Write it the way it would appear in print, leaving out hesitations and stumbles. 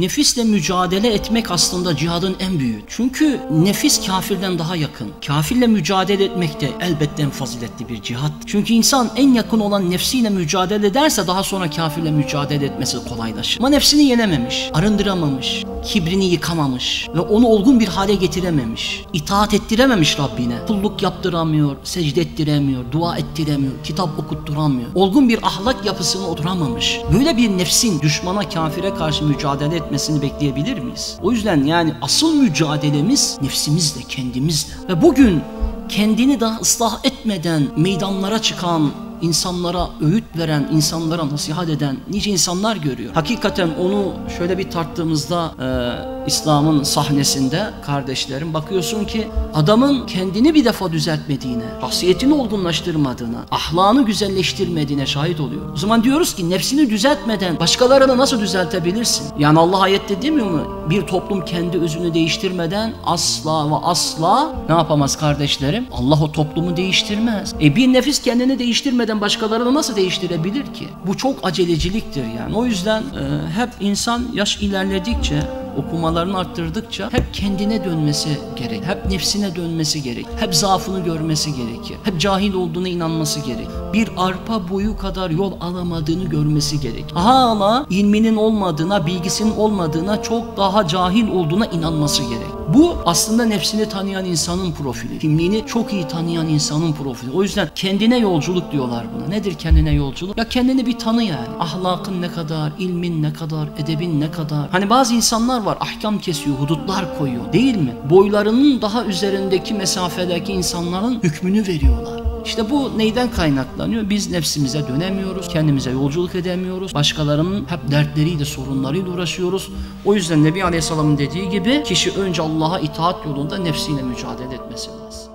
Nefisle mücadele etmek aslında cihadın en büyüğü. Çünkü nefis kafirden daha yakın. Kafirle mücadele etmek de elbette en faziletli bir cihat. Çünkü insan en yakın olan nefsiyle mücadele ederse daha sonra kafirle mücadele etmesi kolaylaşır. Ama nefsini yenememiş, arındıramamış, kibrini yıkamamış ve onu olgun bir hale getirememiş, itaat ettirememiş Rabbine, kulluk yaptıramıyor, secde ettiremiyor, dua ettiremiyor, kitap okutturamıyor, olgun bir ahlak yapısını oturamamış. Böyle bir nefsin düşmana, kafire karşı mücadele etmesini bekleyebilir miyiz? O yüzden yani asıl mücadelemiz nefsimizle, kendimizle. Ve bugün kendini daha ıslah etmeden meydanlara çıkan, insanlara öğüt veren, insanlara nasihat eden nice insanlar görüyor. Hakikaten onu şöyle bir tarttığımızda İslam'ın sahnesinde kardeşlerim bakıyorsun ki adamın kendini bir defa düzeltmediğine, şahsiyetini olgunlaştırmadığına, ahlakını güzelleştirmediğine şahit oluyor. O zaman diyoruz ki nefsini düzeltmeden başkalarını nasıl düzeltebilirsin? Yani Allah ayette demiyor mu? Bir toplum kendi özünü değiştirmeden asla ve asla ne yapamaz kardeşlerim? Allah o toplumu değiştirmez. Bir nefis kendini değiştirmeden başkalarını nasıl değiştirebilir ki? Bu çok aceleciliktir yani. O yüzden hep insan yaş ilerledikçe, okumalarını arttırdıkça hep kendine dönmesi gerek. Hep nefsine dönmesi gerek. Hep zaafını görmesi gerekir. Hep cahil olduğuna inanması gerek. Bir arpa boyu kadar yol alamadığını görmesi gerek. Hala ilminin olmadığına, bilgisinin olmadığına, çok daha cahil olduğuna inanması gerek. Bu aslında nefsini tanıyan insanın profili. Kimliğini çok iyi tanıyan insanın profili. O yüzden kendine yolculuk diyorlar buna. Nedir kendine yolculuk? Ya kendini bir tanı yani. Ahlakın ne kadar, ilmin ne kadar, edebin ne kadar. Hani bazı insanlar var, ahkam kesiyor, hudutlar koyuyor. Değil mi? Boylarının daha üzerindeki mesafedeki insanların hükmünü veriyorlar. İşte bu neyden kaynaklanıyor? Biz nefsimize dönemiyoruz, kendimize yolculuk edemiyoruz. Başkalarının hep dertleriyle, sorunlarıyla uğraşıyoruz. O yüzden Nebi Aleyhisselam'ın dediği gibi kişi önce Allah'a itaat yolunda nefsiyle mücadele etmesi lazım.